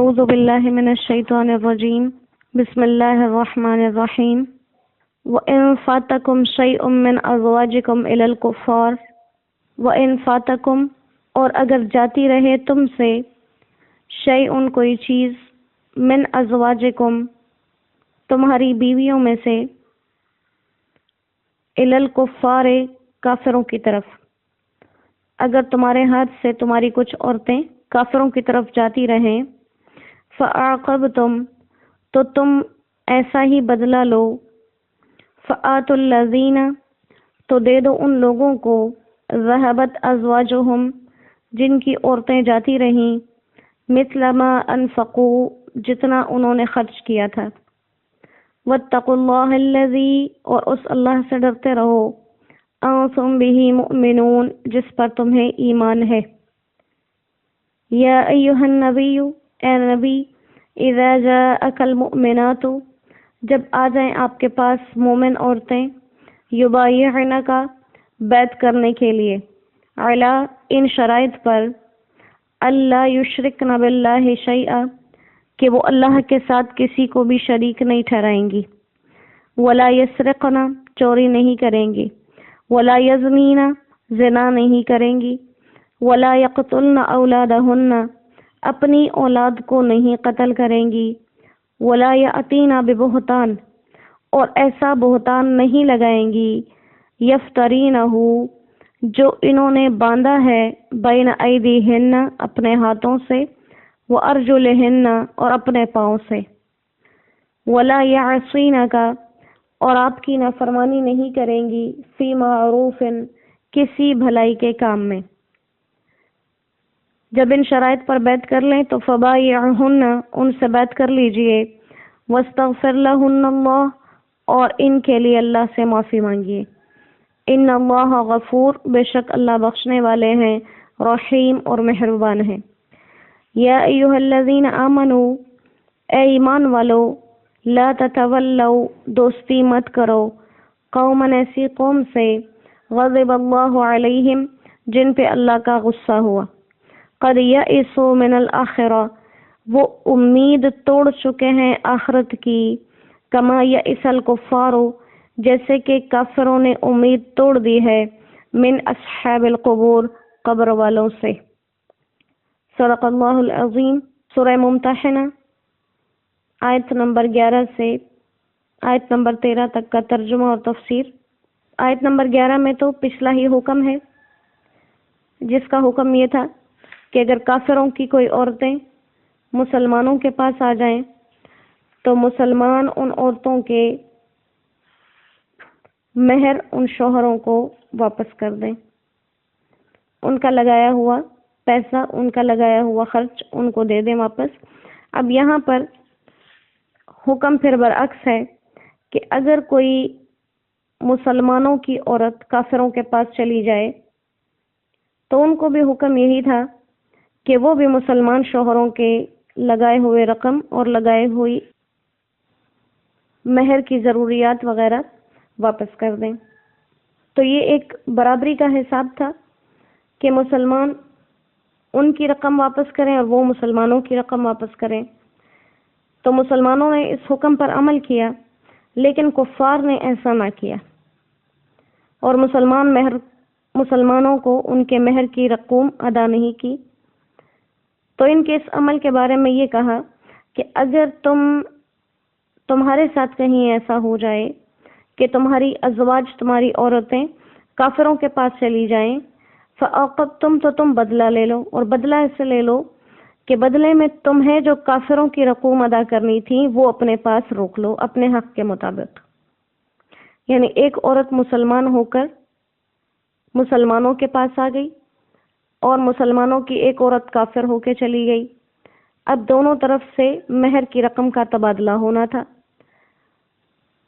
اعوذ باللہ من الشیطان الرجیم بسم اللہ الرحمن الرحیم وَإِن فَاتَكُمْ شَيْءٌ مِّنْ أَزْوَاجِكُمْ إِلَى الْكُفَّارِ وَإِن فَاتَكُمْ اور اگر جاتی رہے تم سے شیءٌ کوئی چیز من ازواجکم تمہاری بیویوں میں سے الی الکفار کافروں کی طرف، اگر تمہارے ہاتھ سے تمہاری کچھ عورتیں کافروں کی طرف جاتی رہیں فَأَعْقَبْتُمْ تو تم ایسا ہی بدلہ لو، فَآتُوا الَّذِينَ تو دے دو ان لوگوں کو ذَهَبَتْ أَزْوَاجُهُمْ جن کی عورتیں جاتی رہیں مِثْلَ مَا أَنفَقُوا جتنا انہوں نے خرچ کیا تھا، وَاتَّقُوا اللَّهَ الَّذِي اور اس اللہ سے ڈرتے رہو أَنْتُمْ بِهِ مُؤْمِنُونَ جس پر تمہیں ایمان ہے۔ یا ایہا النبی اے نبی اذا جاءک المؤمنات جب آ جائیں آپ کے پاس مومن عورتیں یبایعنک بیعت کرنے کے لیے علی ان شرائط پر اللہ یشرکن باللہ شیئا کہ وہ اللہ کے ساتھ کسی کو بھی شریک نہیں ٹھہرائیں گی، ولا یسرقن چوری نہیں کریں گی، ولا یزنین زنا نہیں کریں گی، ولا یقتلن اولادہن اپنی اولاد کو نہیں قتل کریں گی، ولا یأتین ببہتان اور ایسا بہتان نہیں لگائیں گی یفترینہ جو انہوں نے باندھا ہے بین ایدیہن اپنے ہاتھوں سے وارجلہن اور اپنے پاؤں سے، ولا یعصینک اور آپ کی نافرمانی نہیں کریں گی فی معروف کسی بھلائی کے کام میں۔ جب ان شرائط پر بیعت کر لیں تو فبایعہن ان سے بیعت کر لیجئے، واستغفر لہن اللہ اور ان کے لیے اللہ سے معافی مانگیے، ان اللہ غفور بے شک اللہ بخشنے والے ہیں، رحیم اور مہربان ہیں۔ یا ایہا الذین آمنوا اے ایمان والو لا تتولوا دوستی مت کرو قوما ایسی قوم سے غضب اللہ علیہم جن پہ اللہ کا غصہ ہوا، قد یئسوا من الآخرہ وہ امید توڑ چکے ہیں آخرت کی، کما یئس الکفار جیسے کہ کافروں نے امید توڑ دی ہے من اصحاب القبور قبر والوں سے۔ صدق اللہ العظیم۔ سورہ ممتحنہ آیت نمبر 11 سے آیت نمبر 13 تک کا ترجمہ اور تفسیر۔ آیت نمبر 11 میں تو پچھلا ہی حکم ہے جس کا حکم یہ تھا کہ اگر کافروں کی کوئی عورتیں مسلمانوں کے پاس آ جائیں تو مسلمان ان عورتوں کے مہر ان شوہروں کو واپس کر دیں، ان کا لگایا ہوا پیسہ، ان کا لگایا ہوا خرچ ان کو دے دیں واپس۔ اب یہاں پر حکم پھر برعکس ہے کہ اگر کوئی مسلمانوں کی عورت کافروں کے پاس چلی جائے تو ان کو بھی حکم یہی تھا کہ وہ بھی مسلمان شوہروں کے لگائے ہوئے رقم اور لگائے ہوئی مہر کی ضروریات وغیرہ واپس کر دیں۔ تو یہ ایک برابری کا حساب تھا کہ مسلمان ان کی رقم واپس کریں اور وہ مسلمانوں کی رقم واپس کریں۔ تو مسلمانوں نے اس حکم پر عمل کیا لیکن کفار نے ایسا نہ کیا اور مسلمانوں کو ان کے مہر کی رقوم ادا نہیں کی۔ تو ان کے اس عمل کے بارے میں یہ کہا کہ اگر تمہارے ساتھ کہیں ایسا ہو جائے کہ تمہاری ازواج تمہاری عورتیں کافروں کے پاس چلی جائیں فعاقبتم تو تم بدلہ لے لو، اور بدلہ اسے لے لو کہ بدلے میں تمہیں جو کافروں کی رقوم ادا کرنی تھی وہ اپنے پاس روک لو اپنے حق کے مطابق۔ یعنی ایک عورت مسلمان ہو کر مسلمانوں کے پاس آ گئی اور مسلمانوں کی ایک عورت کافر ہو کے چلی گئی، اب دونوں طرف سے مہر کی رقم کا تبادلہ ہونا تھا،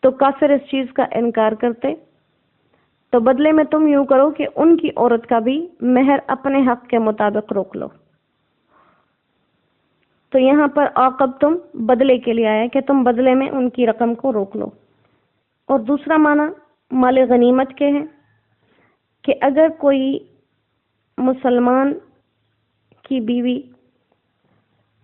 تو کافر اس چیز کا انکار کرتے، تو بدلے میں تم یوں کرو کہ ان کی عورت کا بھی مہر اپنے حق کے مطابق روک لو۔ تو یہاں پر عاقبتم بدلے کے لیے آیا کہ تم بدلے میں ان کی رقم کو روک لو۔ اور دوسرا معنی مال غنیمت کے ہیں کہ اگر کوئی مسلمان کی بیوی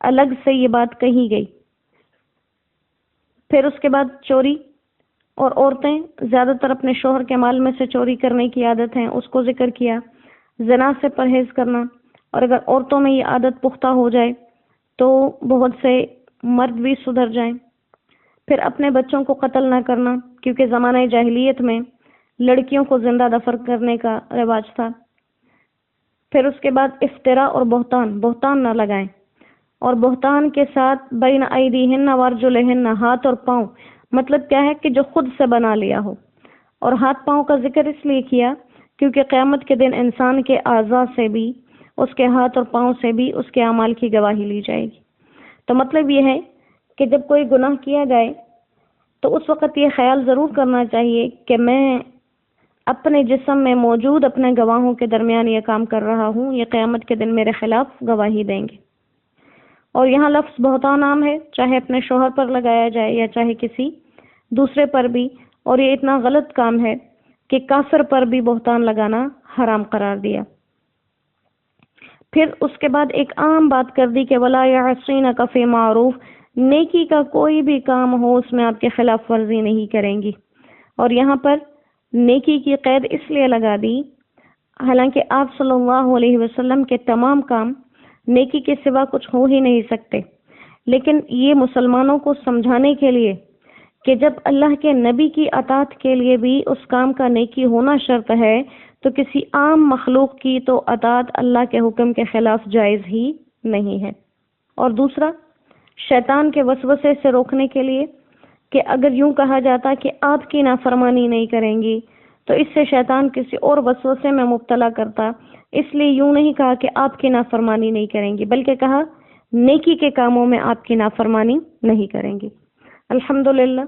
الگ سے یہ بات کہی گئی۔ پھر اس کے بعد چوری، اور عورتیں زیادہ تر اپنے شوہر کے مال میں سے چوری کرنے کی عادت ہیں، اس کو ذکر کیا۔ زنا سے پرہیز کرنا، اور اگر عورتوں میں یہ عادت پختہ ہو جائے تو بہت سے مرد بھی سدھر جائیں۔ پھر اپنے بچوں کو قتل نہ کرنا، کیونکہ زمانہ جاہلیت میں لڑکیوں کو زندہ دفن کرنے کا رواج تھا۔ پھر اس کے بعد افترا اور بہتان نہ لگائیں، اور بہتان کے ساتھ بین ایدیہن وارجلہن، ہاتھ اور پاؤں، مطلب کیا ہے کہ جو خود سے بنا لیا ہو۔ اور ہاتھ پاؤں کا ذکر اس لیے کیا کیونکہ قیامت کے دن انسان کے اعضاء سے بھی، اس کے ہاتھ اور پاؤں سے بھی اس کے اعمال کی گواہی لی جائے گی۔ تو مطلب یہ ہے کہ جب کوئی گناہ کیا جائے تو اس وقت یہ خیال ضرور کرنا چاہیے کہ میں اپنے جسم میں موجود اپنے گواہوں کے درمیان یہ کام کر رہا ہوں، یہ قیامت کے دن میرے خلاف گواہی دیں گے۔ اور یہاں لفظ بہتان عام ہے، چاہے اپنے شوہر پر لگایا جائے یا چاہے کسی دوسرے پر بھی، اور یہ اتنا غلط کام ہے کہ کافر پر بھی بہتان لگانا حرام قرار دیا۔ پھر اس کے بعد ایک عام بات کر دی کہ وَلَا يَعْصِينَكَ فِي مَعْرُوفٍ، نیکی کا کوئی بھی کام ہو اس میں آپ کے خلاف ورزی نہیں کریں گی۔ اور یہاں پر نیکی کی قید اس لیے لگا دی، حالانکہ آپ صلی اللہ علیہ وسلم کے تمام کام نیکی کے سوا کچھ ہو ہی نہیں سکتے، لیکن یہ مسلمانوں کو سمجھانے کے لیے کہ جب اللہ کے نبی کی اطاعت کے لیے بھی اس کام کا نیکی ہونا شرط ہے، تو کسی عام مخلوق کی تو اطاعت اللہ کے حکم کے خلاف جائز ہی نہیں ہے۔ اور دوسرا، شیطان کے وسوسے سے روکنے کے لیے کہ اگر یوں کہا جاتا کہ آپ کی نافرمانی نہیں کریں گی تو اس سے شیطان کسی اور وسوسے میں مبتلا کرتا، اس لیے یوں نہیں کہا کہ آپ کی نافرمانی نہیں کریں گی، بلکہ کہا نیکی کے کاموں میں آپ کی نافرمانی نہیں کریں گی۔ الحمدللہ،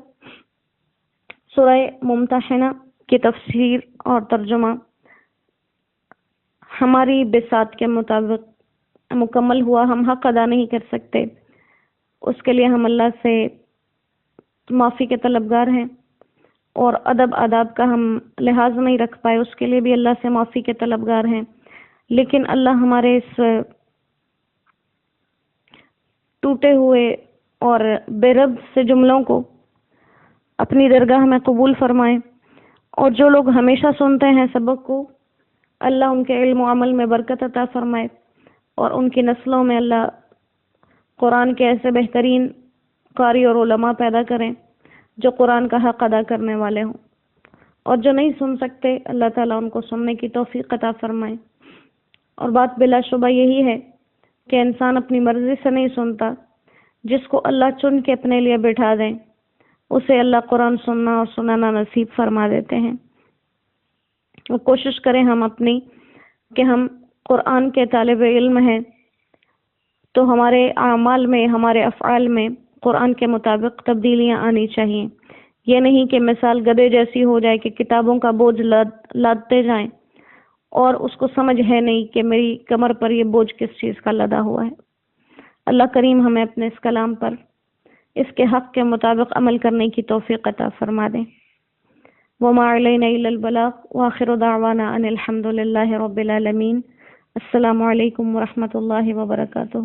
سورہ ممتحنہ کی تفسیر اور ترجمہ ہماری بساط کے مطابق مکمل ہوا۔ ہم حق ادا نہیں کر سکتے، اس کے لیے ہم اللہ سے معافی کے طلبگار ہیں، اور ادب آداب کا ہم لحاظ نہیں رکھ پائے، اس کے لیے بھی اللہ سے معافی کے طلبگار ہیں۔ لیکن اللہ ہمارے اس ٹوٹے ہوئے اور بے رب سے جملوں کو اپنی درگاہ میں قبول فرمائے، اور جو لوگ ہمیشہ سنتے ہیں سبق کو، اللہ ان کے علم و عمل میں برکت عطا فرمائے، اور ان کی نسلوں میں اللہ قرآن کے ایسے بہترین قاری اور علماء پیدا کریں جو قرآن کا حق ادا کرنے والے ہوں، اور جو نہیں سن سکتے اللہ تعالیٰ ان کو سننے کی توفیق عطا فرمائے۔ اور بات بلا شبہ یہی ہے کہ انسان اپنی مرضی سے نہیں سنتا، جس کو اللہ چن کے اپنے لیے بٹھا دیں اسے اللہ قرآن سننا اور سنانا نصیب فرما دیتے ہیں۔ اور کوشش کریں ہم اپنی کہ ہم قرآن کے طالب علم ہیں تو ہمارے اعمال میں، ہمارے افعال میں قرآن کے مطابق تبدیلیاں آنی چاہیے۔ یہ نہیں کہ مثال گدھے جیسی ہو جائے کہ کتابوں کا بوجھ لادتے جائیں اور اس کو سمجھ ہے نہیں کہ میری کمر پر یہ بوجھ کس چیز کا لدا ہوا ہے۔ اللہ کریم ہمیں اپنے اس کلام پر اس کے حق کے مطابق عمل کرنے کی توفیق عطا فرما دیں۔ وما علینا الا البلاغ، وآخر دعوانا ان الحمد للہ رب العالمین۔ السلام علیکم ورحمۃ اللہ وبرکاتہ۔